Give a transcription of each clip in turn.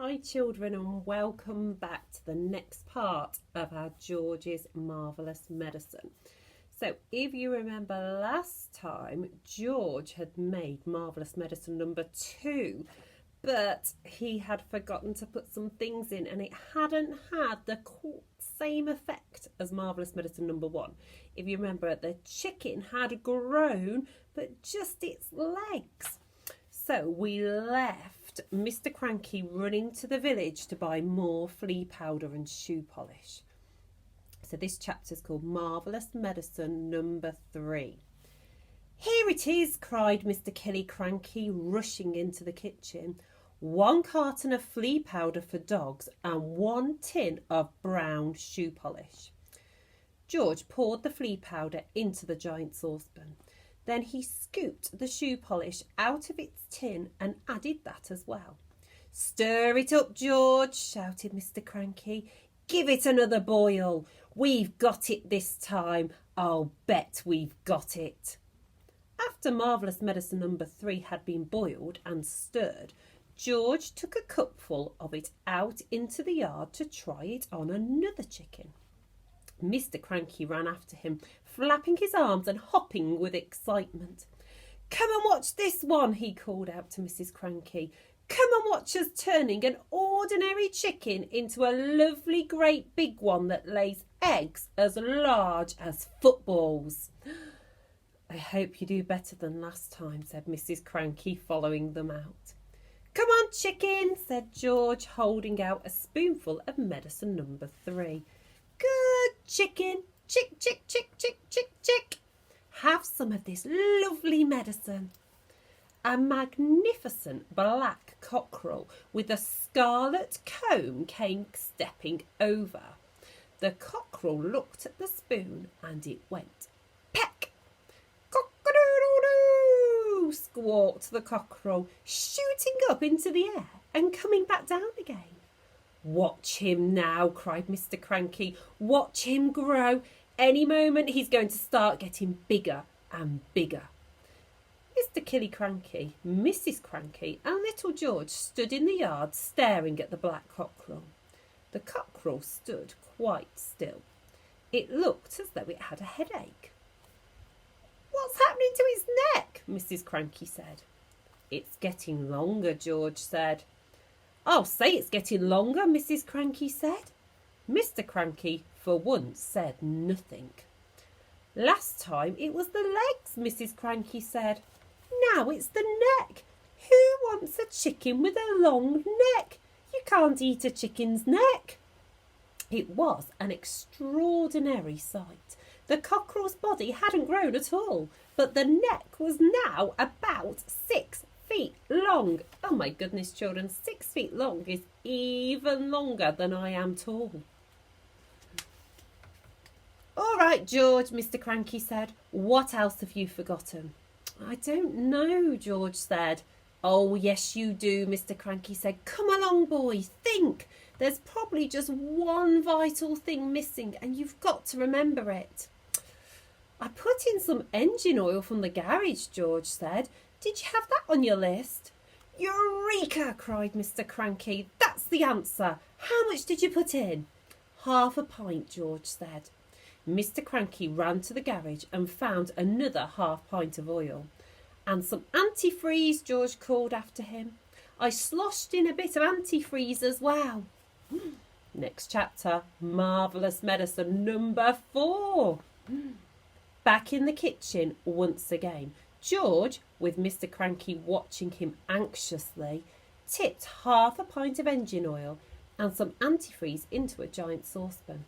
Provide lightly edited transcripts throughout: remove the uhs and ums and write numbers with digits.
Hi children, and welcome back to the next part of our George's Marvellous Medicine. So if you remember last time, George had made Marvellous Medicine number 2, but he had forgotten to put some things in and it hadn't had the same effect as Marvellous Medicine number 1. If you remember, the chicken had grown but just its legs. So we left Mr. Cranky running to the village to buy more flea powder and shoe polish. So this chapter is called Marvellous Medicine number 3. Here it is, cried Mr. Killy Cranky, rushing into the kitchen. 1 carton of flea powder for dogs and 1 tin of brown shoe polish. George poured the flea powder into the giant saucepan. Then he scooped the shoe polish out of its tin and added that as well. Stir it up, George, shouted Mr. Cranky. Give it another boil. We've got it this time. I'll bet we've got it. After Marvellous Medicine number 3 had been boiled and stirred, George took a cupful of it out into the yard to try it on another chicken. Mr. Cranky ran after him, flapping his arms and hopping with excitement. Come and watch this one, he called out to Mrs. Cranky. Come and watch us turning an ordinary chicken into a lovely great big one that lays eggs as large as footballs. I hope you do better than last time, said Mrs. Cranky, following them out. Come on, chicken, said George, holding out a spoonful of medicine number 3. Good chicken, chick, chick, chick, chick, chick, chick. Have some of this lovely medicine. A magnificent black cockerel with a scarlet comb came stepping over. The cockerel looked at the spoon and it went peck. Cock-a-doodle-doo, squawked the cockerel, shooting up into the air and coming back down again. Watch him now, cried Mr. Cranky. Watch him grow. Any moment he's going to start getting bigger and bigger. Mr. Killy Cranky, Mrs. Cranky and little George stood in the yard staring at the black cockerel. The cockerel stood quite still. It looked as though it had a headache. What's happening to its neck? Mrs. Cranky said. It's getting longer, George said. I'll say it's getting longer, Mrs. Cranky said. Mr. Cranky, for once, said nothing. Last time it was the legs, Mrs. Cranky said. Now it's the neck. Who wants a chicken with a long neck? You can't eat a chicken's neck. It was an extraordinary sight. The cockerel's body hadn't grown at all, but the neck was now about 6 feet long. Oh my goodness, children, 6 feet long is even longer than I am tall. All right, George, Mr. Cranky said. What else have you forgotten? I don't know, George said. Oh, yes, you do, Mr. Cranky said. Come along, boy, think. There's probably just one vital thing missing and you've got to remember it. I put in some engine oil from the garage, George said. Did you have that on your list? Eureka, cried Mr. Cranky. That's the answer. How much did you put in? 1/2 pint, George said. Mr. Cranky ran to the garage and found another 1/2 pint of oil. And some antifreeze, George called after him. I sloshed in a bit of antifreeze as well. Next chapter, Marvellous Medicine number 4. Back in the kitchen once again, George, with Mr. Cranky watching him anxiously, tipped 1/2 pint of engine oil and some antifreeze into a giant saucepan.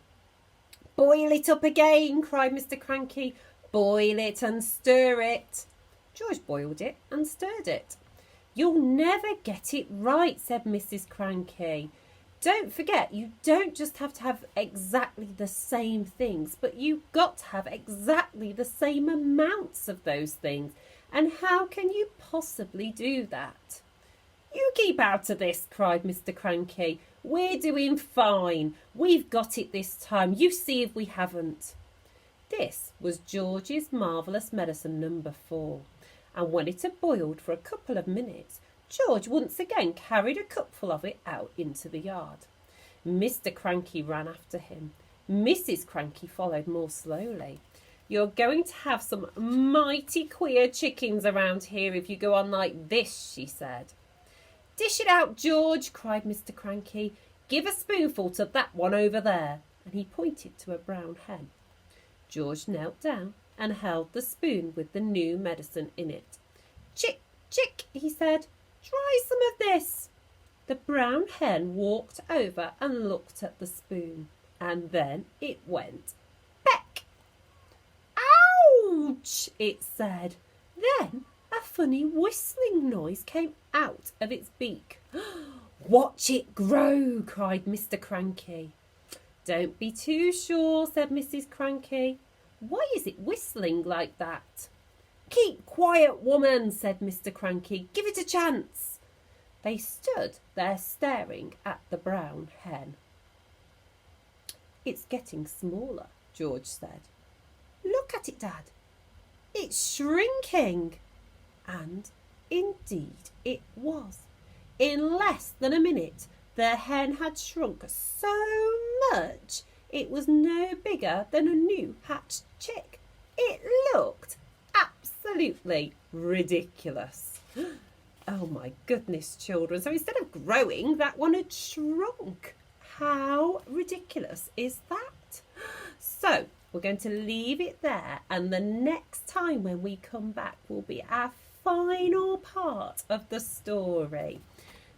Boil it up again, cried Mr. Cranky. Boil it and stir it. George boiled it and stirred it. You'll never get it right, said Mrs. Cranky. Don't forget, you don't just have to have exactly the same things, but you've got to have exactly the same amounts of those things. And how can you possibly do that? You keep out of this, cried Mr. Cranky. We're doing fine. We've got it this time. You see if we haven't. This was George's Marvellous Medicine number 4. And when it had boiled for a couple of minutes, George once again carried a cupful of it out into the yard. Mr. Cranky ran after him. Mrs. Cranky followed more slowly. "You're going to have some mighty queer chickens around here if you go on like this," she said. "Dish it out, George," cried Mr. Cranky. "Give a spoonful to that one over there," and he pointed to a brown hen. George knelt down and held the spoon with the new medicine in it. "Chick, chick," he said, "try some of this." The brown hen walked over and looked at the spoon, and then it went peck. "Ouch!" it said. Then a funny whistling noise came out of its beak. "Watch it grow," cried Mr. Cranky. "Don't be too sure," said Mrs. Cranky. "Why is it whistling like that?" "Keep quiet, woman," said Mr. Cranky. "Give it a chance." They stood there staring at the brown hen. "It's getting smaller," George said. "Look at it, Dad. It's shrinking." And indeed it was. In less than a minute, the hen had shrunk so much it was no bigger than a new hatched chick. It looked absolutely ridiculous. Oh my goodness, children. So instead of growing, that one had shrunk. How ridiculous is that? So we're going to leave it there, and the next time when we come back will be our final part of the story.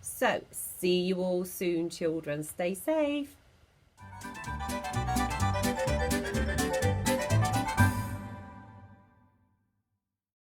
So see you all soon, children. Stay safe.